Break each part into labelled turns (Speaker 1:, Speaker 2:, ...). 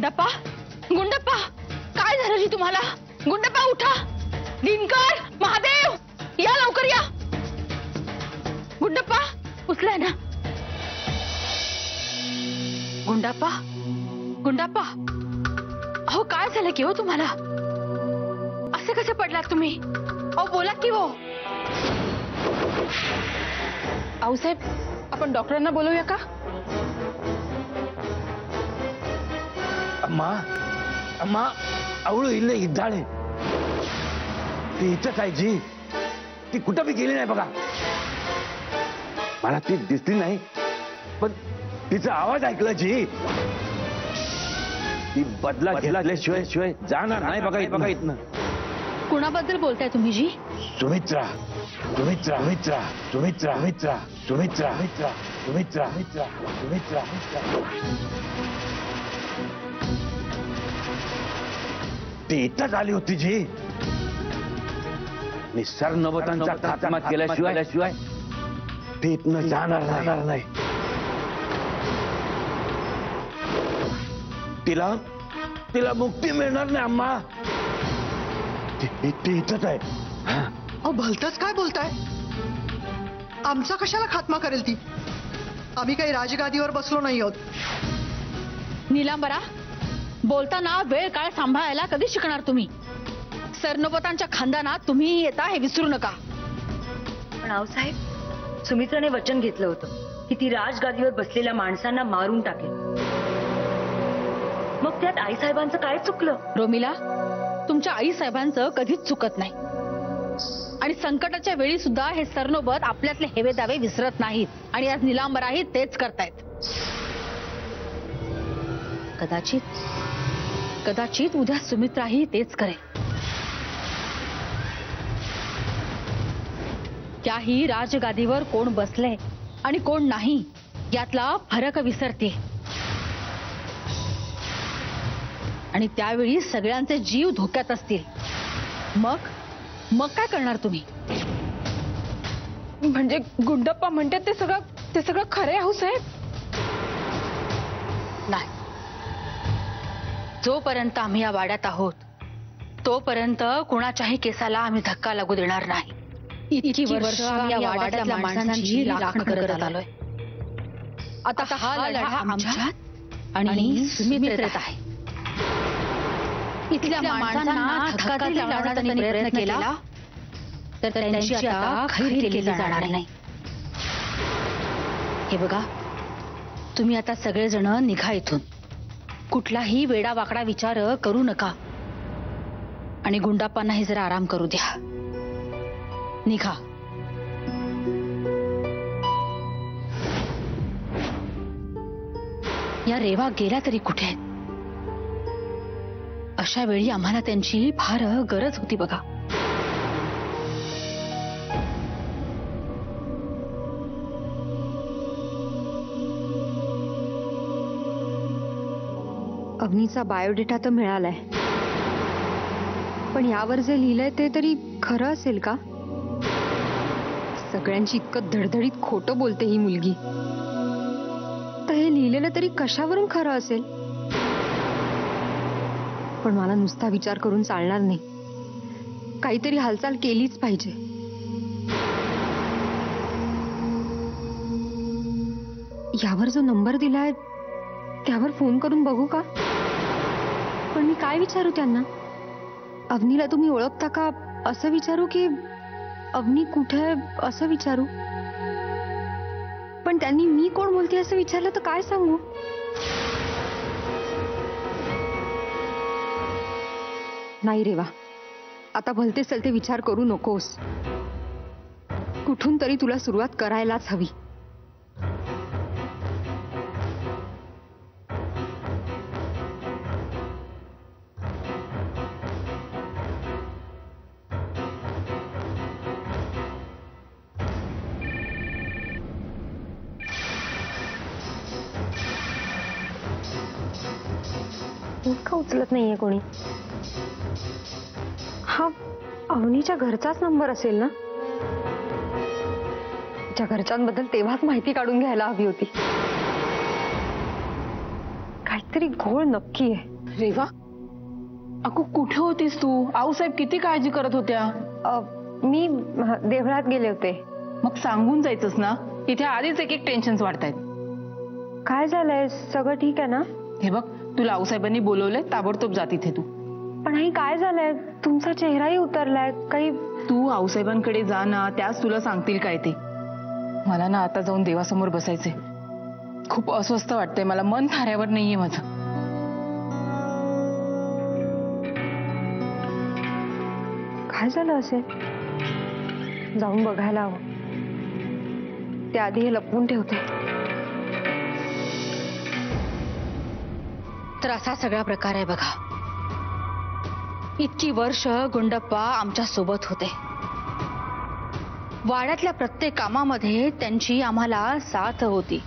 Speaker 1: गुंडप्पा, गुंडप्पा, काय झालं जी तुम्हाला? गुंडप्पा उठा. दिनकर, महादेव, या लवकर या. गुंडप्पा उचलाय ना. गुंडप्पा, गुंडप्पा, अहो काय झालं की हो तुम्हाला? असे कसे पडलात तुम्ही? अहो बोला की हो. आऊसाहेब, आपण डॉक्टरांना बोलवूया का?
Speaker 2: अम्मा, अम्मा, आवळू इल्ले इद्दाळे. ती इथंच आहे जी. ती कुठं बी गेली नाही बघा. मला ती दिसली नाही, पण तिचा आवाज ऐकला जी. ती बदला घेतल्याशिवाय शिवाय जाणार नाही बघा इथनं.
Speaker 1: कुणाबद्दल बोलताय तुम्ही जी?
Speaker 2: सुमित्रा, सुमित्रा, सुमित्रा, सुमित्रा, सुमित्रा, सुमित्रा, सुमित्रा, सुमित्रा, सुमित्रा, सुमित्रा, सुमित्रा. ती इथंच आली होती जी. निसर्ग नवतांचा खात्मा केल्याशिवाय ती इथनं जाणार नाही. तिला मुक्ती मिळणार नाही अम्मा. ती इथंच आहे.
Speaker 3: अहो भलतच काय बोलताय? आमचा कशाला खात्मा करेल ती? आम्ही काही राजगादीवर बसलो नाही आहोत.
Speaker 1: नीलांबरा, बोलताना वेळ काळ सांभाळायला कधी शिकणार तुम्ही? सरनोबतांच्या खानदानात तुम्ही येता हे विसरू नका.
Speaker 4: पण आऊसाहेब, सुमित्राने वचन घेतलं होतं की ती राजगादीवर बसलेल्या माणसांना मारून टाकेल. मग त्यात आईसाहेबांचं काय चुकलं?
Speaker 1: रोमिला, तुमच्या आई साहेबांचं कधीच चुकत नाही. आणि संकटाच्या वेळी सुद्धा हे सरनोबत आपल्यातले हेवे दावे विसरत नाहीत. आणि आज नीलांबराही तेच करतायत. कदाचित उद्या सुमित्राही तेच करेल. त्याही राजगादीवर कोण बसले आणि कोण नाही यातला फरक विसरते. आणि त्यावेळी सगळ्यांचे जीव धोक्यात असतील. मग काय करणार तुम्ही?
Speaker 5: म्हणजे गुंडप्पा म्हणतात ते सगळं खरे आहे साहेब?
Speaker 1: नाही. जोपर्यंत आम्ही या वाड्यात आहोत तोपर्यंत कुणाच्याही केसाला आम्ही धक्का लागू देणार नाही. इतकी वर्ष आम्ही या वाड्यातल्या माणसांची राखण करत आलोय. आता हा लढा आमच्यात आणि सुमित्रेत आहे. इथल्या माणसांना धक्का लावण्याचा त्यांनी प्रयत्न केला तर त्यांची आता खैर केली जाणार नाही. हे बघा, तुम्ही आता सगळेजण निघा इथून. कुठलाही वेडा वाकडा विचार करू नका. आणि गुंडाप्पांनाही जरा आराम करू द्या. निघा. या रेवा गेल्या तरी कुठे आहेत? अशा वेळी आम्हाला त्यांची फार गरज होती बघा.
Speaker 5: अग्नीचा बायोडेटा तर मिळालाय, पण यावर जे लिहिलंय ते तरी खरं असेल का? सगळ्यांची इतकं धडधडीत खोटं बोलते ही मुलगी. तर हे लिहिलेलं तरी कशावरून खरं असेल? पण मला नुसता विचार करून चालणार नाही. काहीतरी हालचाल केलीच पाहिजे. यावर जो नंबर दिलाय त्यावर फोन करून बघू का? पण मी काय विचारू त्यांना? अवनीला तुम्ही ओळखता का असं विचारू, की अवनी कुठे असं विचारू? पण त्यांनी मी कोण बोलते असं विचारलं तर काय सांगू? नाही रेवा, आता भलते सलते विचार करू नकोस. कुठून तरी तुला सुरुवात करायलाच हवी. का उचलत नाहीये कोणी? हा अवनीच्या घरचाच नंबर असेल ना? त्या घरच्यांबद्दल तेव्हाच माहिती काढून घ्यायला हवी होती. काहीतरी घोळ नक्की आहे.
Speaker 6: रेवा, अगो कुठे होतीस तू? आऊसाहेब किती काळजी करत होत्या.
Speaker 5: मी देवळात गेले होते.
Speaker 6: मग सांगून जायचंस ना, इथे आधीच एक एक टेन्शन्स वाढतायत.
Speaker 5: काय झालंय? सगळं ठीक आहे ना?
Speaker 6: हे बघ, तुला आऊसाहेबांनी बोलवलंय, ताबडतोब जा तिथे तू.
Speaker 5: पण आई काय झालंय? तुमचा चेहराही उतरलाय. काही
Speaker 6: तू आऊसाहेबांकडे जा ना, त्याच तुला सांगतील काय ते. मला ना आता जाऊन देवासमोर बसायचंय. खूप अस्वस्थ वाटतंय मला, मन थाऱ्यावर नाहीये माझं.
Speaker 5: काय झालं असेल? जाऊन बघायला हवं. त्याआधी हे लपवून ठेवते.
Speaker 1: तर असा सगळा प्रकार आहे बघा. इतकी वर्ष गुंडप्पा आमच्या सोबत होते. वाड्यातल्या प्रत्येक कामामध्ये त्यांची आम्हाला साथ होती.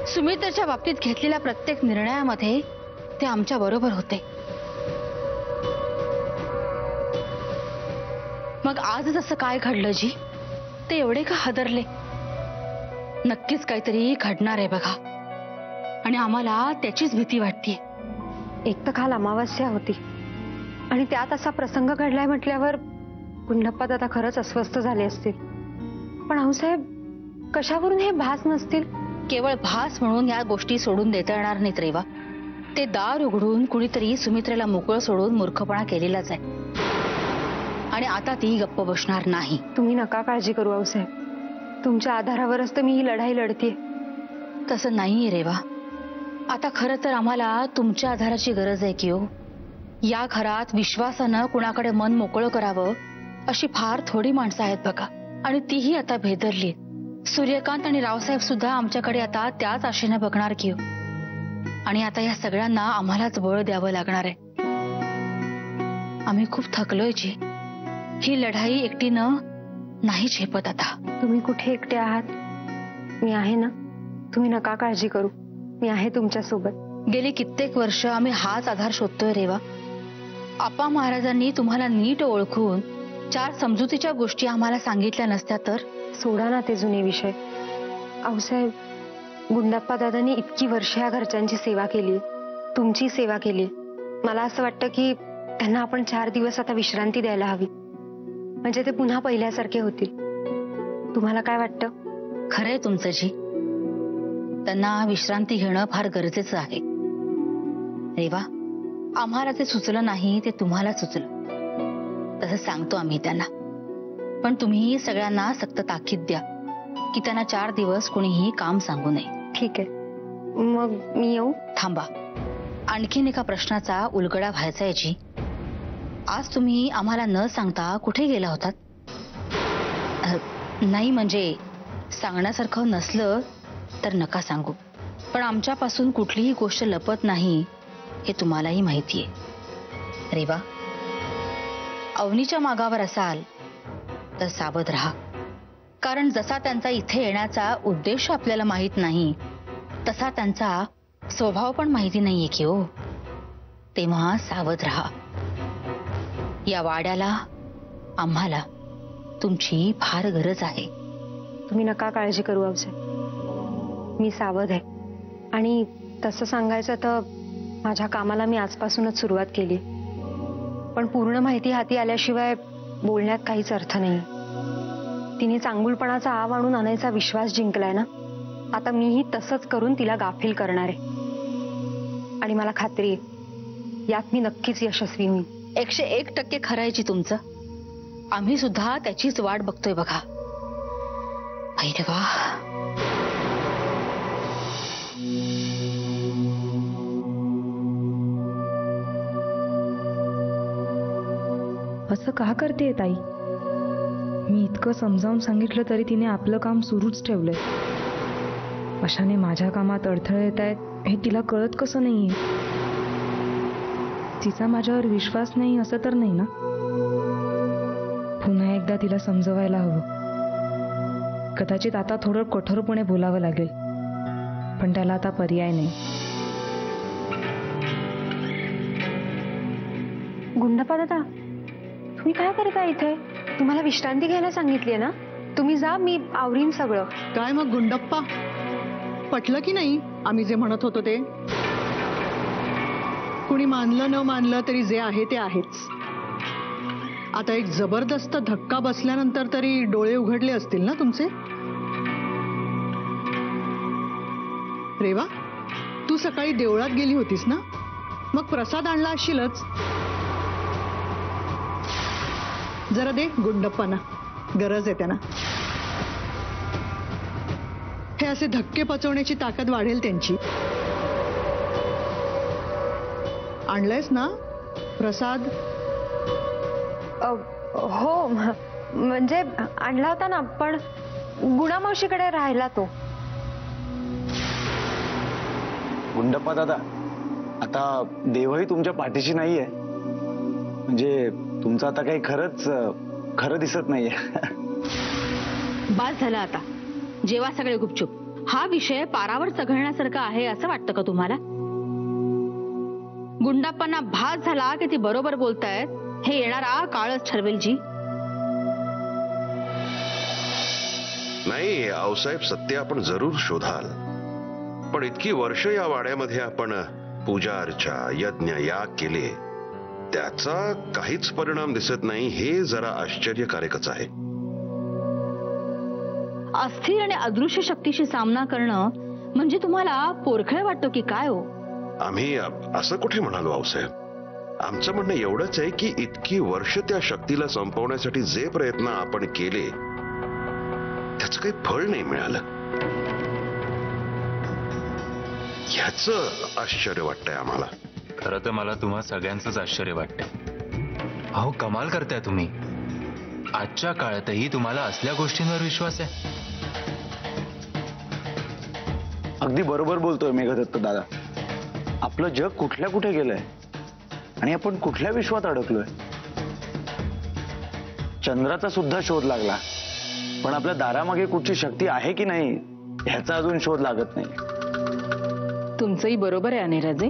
Speaker 1: सुमित्राच्या बाबतीत घेतलेल्या प्रत्येक निर्णयामध्ये ते आमच्या बरोबर होते. मग आज असं काय घडलं जी? ते एवढे का हादरले? नक्कीच काहीतरी घडणार आहे बघा, आणि आम्हाला त्याचीच भीती वाटतेय.
Speaker 5: एक तर काल अमावस्या होती आणि त्यात असा प्रसंग घडलाय म्हटल्यावर गुंडप्पा दादा खरंच अस्वस्थ झाले असतील. पण आऊसाहेब, कशावरून हे भास नसतील?
Speaker 1: केवळ भास म्हणून या गोष्टी सोडून देता येणार नाहीत रेवा. ते दार उघडून कुणीतरी सुमित्रेला मोकळं सोडून मूर्खपणा केलेलाच आहे, आणि आता ती गप्प बसणार नाही.
Speaker 5: तुम्ही नका काळजी करू आऊसाहेब. तुमच्या आधारावरच तर मी ही लढाई लढतीये.
Speaker 1: तसं नाहीये रेवा. आता खरं तर आम्हाला तुमच्या आधाराची गरज आहे की हो. या घरात विश्वासानं कुणाकडे मन मोकळं करावं अशी फार थोडी माणसं आहेत बघा, आणि तीही आता भेदरली. सूर्यकांत आणि रावसाहेब सुद्धा आमच्याकडे आता त्याच आशेने बघणार की हो. आणि आता या सगळ्यांना आम्हालाच बळ द्यावं लागणार आहे. आम्ही खूप थकलोय जी. ही लढाई एकटीनं नाही झेपत आता.
Speaker 5: तुम्ही कुठे एकटे आहात? मी आहे ना. तुम्ही नका काळजी करू. मी आहे तुमच्या सोबत.
Speaker 1: गेली कित्येक वर्ष आम्ही हाच आधार शोधतोय रेवा. आप्पा महाराजांनी तुम्हाला नीट ओळखून 4 समजुतीच्या गोष्टी आम्हाला सांगितल्या नसत्या तर?
Speaker 5: सोडा ना ते जुने विषय. आऊसाहेब, गुंडप्पा दादांनी इतकी वर्ष या घरच्यांची सेवा केली, तुमची सेवा केली. मला असं वाटतं की त्यांना आपण 4 दिवस आता विश्रांती द्यायला हवी, म्हणजे ते पुन्हा पहिल्यासारखे होतील. तुम्हाला काय वाटतं?
Speaker 1: खरंय तुमचं जी. त्यांना विश्रांती घेणं फार गरजेचं आहे रेवा. आम्हाला ते सुचलं नाही, ते तुम्हाला सुचलं. तसं सांगतो आम्ही त्यांना. पण तुम्ही सगळ्यांना सक्त ताकीद द्या की त्यांना 4 दिवस कोणीही काम सांगू नये.
Speaker 5: ठीक आहे, मग मी येऊ?
Speaker 1: थांबा, आणखीन एका प्रश्नाचा उलगडा व्हायचा आहे जी. आज तुम्ही आम्हाला न सांगता कुठे गेला होतात? नाही म्हणजे सांगण्यासारखं नसलं तर नका सांगू, पण आमच्यापासून कुठलीही गोष्ट लपत नाही हे तुम्हालाही माहितीये रेवा. अवनीच्या मागावर असाल तर सावध राहा, कारण जसा त्यांचा इथे येण्याचा उद्देश आपल्याला माहित नाही तसा त्यांचा स्वभाव पण माहिती नाहीये की हो. तेव्हा सावध राहा. या वाड्याला, आम्हाला तुमची फार गरज आहे.
Speaker 5: तुम्ही नका काळजी करू आऊसाहेब. मी सावध आहे, आणि तसं सांगायचं तर माझ्या कामाला मी आजपासूनच सुरुवात केली. पण पूर्ण माहिती हाती आल्याशिवाय बोलण्यात काहीच अर्थ नाही. तिने चांगुलपणाचा आव आणून आणायचा विश्वास जिंकलाय ना, आता मीही तसंच करून तिला गाफील करणार आहे. आणि मला खात्री आहे यात मी नक्कीच यशस्वी होईन.
Speaker 1: 101% खरायची तुमचं. आम्ही सुद्धा त्याचीच वाट बघतोय बघा. भैरवा,
Speaker 7: असं का करते ताई? मी इतकं समजावून सांगितलं तरी तिने आपलं काम सुरूच ठेवलंय. अशाने माझ्या कामात अडथळे येत आहेत हे तिला कळत कसं नाहीये? तिचा माझ्यावर विश्वास नाही असं तर नाही ना? पुन्हा एकदा तिला समजवायला हवं. कदाचित आता थोडं कठोरपणे बोलावं लागेल, पण त्याला आता पर्याय नाही.
Speaker 5: गुंडप्पा दादा, तुम्ही काय करता इथे? तुम्हाला विश्रांती घ्यायला सांगितलीये ना? तुम्ही जा, मी आवरीन सगळं.
Speaker 3: काय मग गुंडप्पा, पटलं की नाही आम्ही जे म्हणत होतो ते? कुणी मानलं न मानलं तरी जे आहे ते आहेच. आता एक जबरदस्त धक्का बसल्यानंतर तरी डोळे उघडले असतील ना तुमचे? रेवा, तू सकाळी देवळात गेली होतीस ना? मग प्रसाद आणला असशीलच. जरा दे गुंडप्पांना, गरज आहे त्यांना. हे असे धक्के पचवण्याची ताकद वाढेल त्यांची. आणलंयस ना प्रसाद?
Speaker 5: हो, म्हणजे आणला होता ना, पण गुणामावशीकडे राहिला तो.
Speaker 2: गुंडप्पा दादा, आता देवही तुमच्या पाठीशी नाहीये. म्हणजे तुमचं आता काही खरं दिसत नाहीये.
Speaker 1: बास झाला आता. जेव्हा सगळे गुपचूप. हा विषय पारावर चघळण्यासारखा आहे असं वाटतं का तुम्हाला? गुंडाप्पांना भास झाला की ती बरोबर बोलतायत हे येणारा काळच ठरवेल जी.
Speaker 8: नाही आऊसाहेब, सत्य आपण जरूर शोधाल, पण इतकी वर्ष या वाड्यामध्ये आपण पूजा अर्चा यज्ञ याग केले, त्याचा काहीच परिणाम दिसत नाही. हे जरा आश्चर्यकारकच आहे.
Speaker 1: अस्थिर आणि अदृश्य शक्तीशी सामना करणं म्हणजे तुम्हाला पोरखळ वाटतो की काय हो?
Speaker 8: आम्ही असं कुठे म्हणालो आऊसाहेब. आमचं म्हणणं एवढंच आहे की इतकी वर्ष त्या शक्तीला संपवण्यासाठी जे प्रयत्न आपण केले त्याचं काही फळ नाही मिळालं. ह्याचं आश्चर्य वाटतंय आम्हाला.
Speaker 9: खरं तर मला तुम्हा सगळ्यांचंच आश्चर्य वाटतंय. अहो, कमाल करताय तुम्ही. आजच्या काळातही तुम्हाला असल्या गोष्टींवर विश्वास आहे?
Speaker 2: अगदी बरोबर बोलतोय मेघदत्त दादा. आपलं जग कुठल्या कुठे गेलंय आणि आपण कुठल्या विश्वात अडकलोय. चंद्राचा सुद्धा शोध लागला, पण आपल्या दारामागे कुठची शक्ती आहे की नाही ह्याचा अजून शोध लागत नाही.
Speaker 6: तुमचंही बरोबर आहे अनिराजे.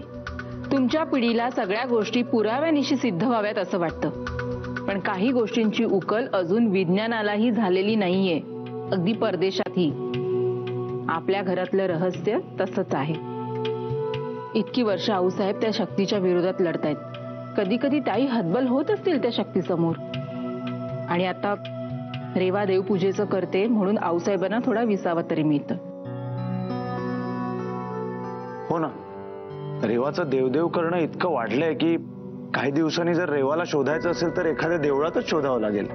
Speaker 6: तुमच्या पिढीला सगळ्या गोष्टी पुराव्यानिशी सिद्ध व्हाव्यात असं वाटतं, पण काही गोष्टींची उकल अजून विज्ञानालाही झालेली नाहीये. अगदी परदेशातही. आपल्या घरातलं रहस्य तसंच आहे. इतकी वर्ष आऊसाहेब त्या शक्तीच्या विरोधात लढतायत. कधी कधी त्याही हतबल होत असतील त्या शक्तीसमोर. आणि आता रेवा देवपूजेचं करते म्हणून आऊसाहेबांना थोडा विसावा तरी मिळतं.
Speaker 2: हो ना, रेवाचं देवदेव करणं इतकं वाढलंय की काही दिवसांनी जर रेवाला शोधायचं असेल तर एखाद्या देवळातच शोधावं लागेल.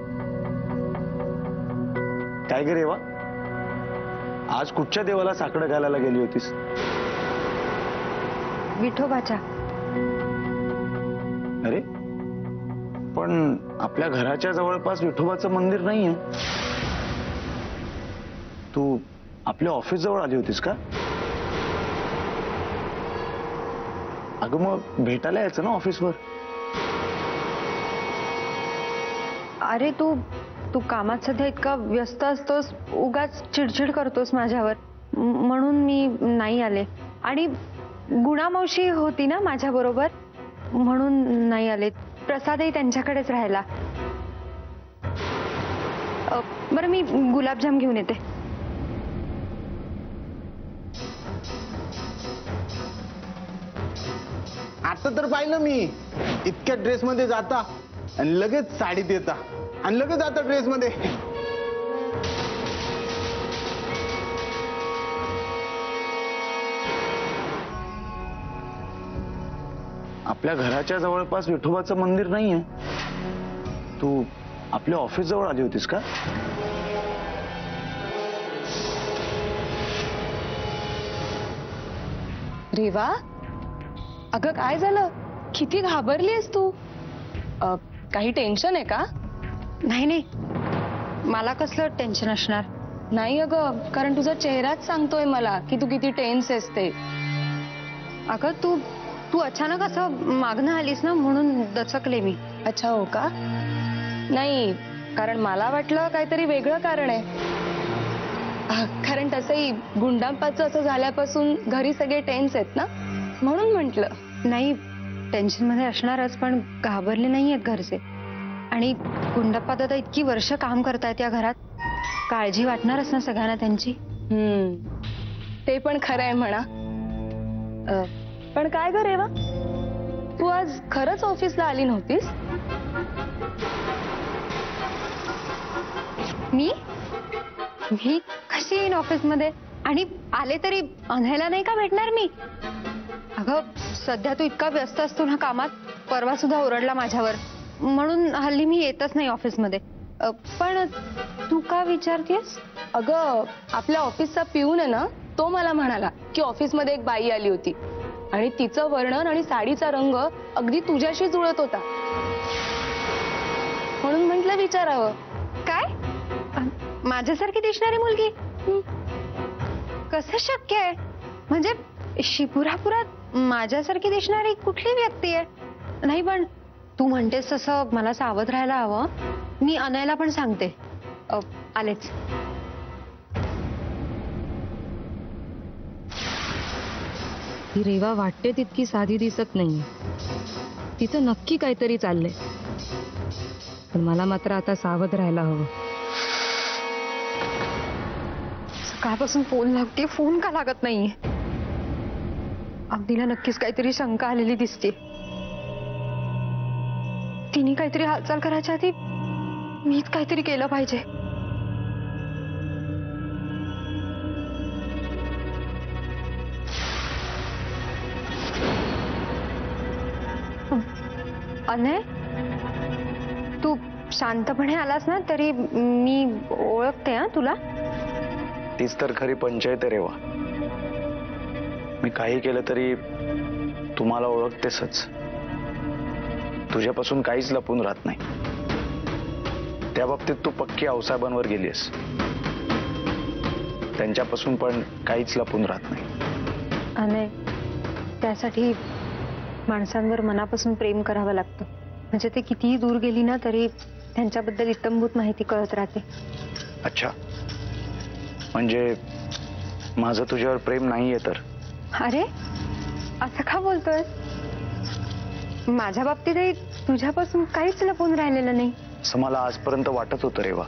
Speaker 2: काय ग रेवा, आज कुठच्या देवाला साकडं घालायला गेली होतीस?
Speaker 5: विठोबाच्या.
Speaker 2: अरे, पण आपल्या घराच्या जवळपास विठोबाचं मंदिर नाहीये. तू आपल्या ऑफिस जवळ आली होतीस का? अगं मग भेटायला यायचं ना ऑफिसवर.
Speaker 5: अरे तू कामात सध्या इतका व्यस्त असतोस, उगाच चिडचिड करतोस माझ्यावर, म्हणून मी नाही आले. आणि गुणामावशी होती ना माझ्या बरोबर, म्हणून नाही आले. प्रसादही त्यांच्याकडेच राहिला. बरं, मी गुलाबजाम घेऊन येते.
Speaker 10: आता तर पाहिलं मी, इतक्या ड्रेस मध्ये जाता आणि लगेच साडीत येता आणि लगेच जाता ड्रेस मध्ये.
Speaker 2: आपल्या घराच्या जवळपास विठोबाचं मंदिर नाहीये. तू आपल्या ऑफिस जवळ आली होतीस का?
Speaker 6: रेवा, अगं काय झालं? किती घाबरलीस तू? काही टेन्शन आहे का?
Speaker 5: नाही नाही, मला कसलं टेन्शन असणार.
Speaker 6: नाही अगं, कारण तुझा चेहराच सांगतोय मला की तू किती टेन्स आहेस ते.
Speaker 5: अगं तू अचानक असं मागणं आलीस ना, म्हणून दचकले मी.
Speaker 6: अच्छा, हो का? नाही, कारण मला वाटलं काहीतरी वेगळं कारण आहे. कारण तसंही गुंडांपाचं असं झाल्यापासून घरी सगळे टेन्स आहेत ना, म्हणून म्हंटल.
Speaker 5: नाही, टेन्शन मध्ये असणारच, पण घाबरले नाहीयेत घरचे. आणि गुंडप्पा दादा इतकी वर्ष काम करतायत या घरात, काळजी वाटणारच ना सगळ्यांना त्यांची.
Speaker 6: ते पण खरं आहे म्हणा. पण काय ग रेवा,
Speaker 7: तू आज खरंच ऑफिसला आली नव्हतीस?
Speaker 5: मी मी कशी येईन ऑफिसमध्ये? आणि आले तरी अनह्याला नाही का भेटणार मी? अगं सध्या तू इतका व्यस्त असतो ना कामात, परवा सुद्धा ओरडला माझ्यावर, म्हणून हल्ली मी येतच नाही ऑफिसमध्ये. पण तू का विचारतेस?
Speaker 7: अगं आपल्या ऑफिसचा पिऊन आहे ना, तो मला म्हणाला की ऑफिसमध्ये एक बाई आली होती आणि तिचं वर्णन आणि साडीचा रंग अगदी तुझ्याशी जुळत होता, म्हणून म्हटलं विचारावं.
Speaker 5: काय? माझ्यासारखी दिसणारी मुलगी? कसं शक्य आहे? म्हणजे शिपुरापुरात माझ्यासारखी दिसणारी कुठली व्यक्ती आहे? नाही पण तू म्हणतेस तसं मला सावध राहायला हवं. मी अनयला पण सांगते. आलेच.
Speaker 7: ही रेवा वाटते तितकी साधी दिसत नाही, तिचं नक्की काहीतरी चाललंय. पण मला मात्र आता सावध राहायला हवं.
Speaker 5: सकाळपासून फोन लागते, फोन का लागत नाहीये? अगदीला नक्कीच काहीतरी शंका आलेली दिसते. तिने काहीतरी हालचाल करायच्या आधी मीच काहीतरी केलं पाहिजे. अनय, तू शांतपणे आलास ना तरी मी ओळखते हा तुला.
Speaker 2: तीच तर खरी पंचायत आहे रेवा. मी काही केलं तरी तुम्हाला ओळखतेसच. तुझ्यापासून काहीच लपून राहत नाही. त्या बाबतीत तू पक्की आऊसाहेबांवर गेलीस. त्यांच्यापासून पण काहीच लपून राहत नाही.
Speaker 5: अनय, त्यासाठी माणसांवर मनापासून प्रेम करावं लागतं. म्हणजे ते कितीही दूर गेली ना तरी त्यांच्याबद्दल इत्तमभूत माहिती कळत राहते.
Speaker 2: अच्छा, म्हणजे माझं तुझ्यावर प्रेम नाहीये तर?
Speaker 5: अरे असं का बोलतोय? माझ्या बाबतीतही तुझ्यापासून काहीच लपून राहिलेलं नाही.
Speaker 2: असं मला आजपर्यंत वाटत होतं रेवा,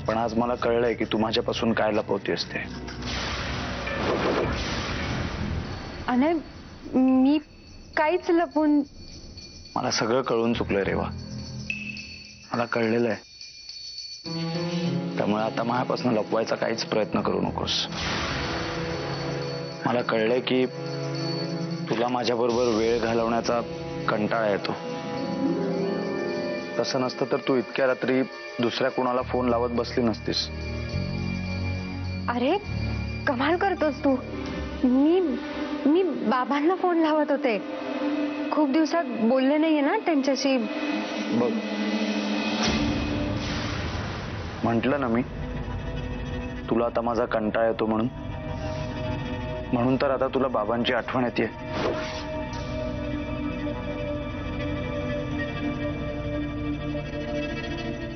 Speaker 2: पण आज मला कळलंय की तू माझ्यापासून काय लपवते असते.
Speaker 5: अनय, मी काहीच लपून.
Speaker 2: मला सगळं कळून चुकलंय रेवा. मला कळलेलं आहे. त्यामुळे आता माझ्यापासून लपवायचा काहीच प्रयत्न करू नकोस. मला कळलंय की तुला माझ्याबरोबर वेळ घालवण्याचा कंटाळा येतो. तसं नसतं तर तू इतक्या रात्री दुसऱ्या कोणाला फोन लावत बसली नसतीस.
Speaker 5: अरे कमाल करतोस तू. मी बाबांना फोन लावत होते. खूप दिवसात बोलले नाहीये ना त्यांच्याशी.
Speaker 2: बघ, म्हंटल ना मी तुला आता माझा कंटाळा येतो म्हणून तर आता तुला बाबांची आठवण येते.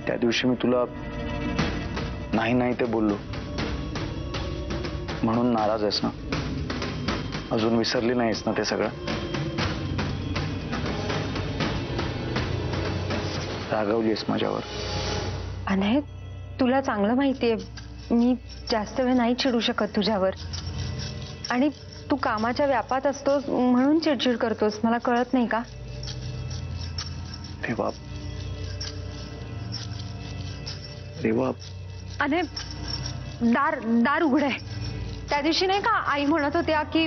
Speaker 2: त्या दिवशी मी तुला नाही ते बोललो म्हणून नाराज आहेस ना? अजून विसरली नाहीस ना ते सगळं? रागवलीस माझ्यावर?
Speaker 5: अनय, तुला चांगलं माहितीये मी जास्त वेळ नाही चिडू शकत तुझ्यावर. आणि तू कामाच्या व्यापात असतोस म्हणून चिडचिड करतोस. मला कळत नाही का?
Speaker 2: रेवा,
Speaker 5: अनय, दार उघड आहे. त्या दिवशी नाही का आई म्हणत होत्या की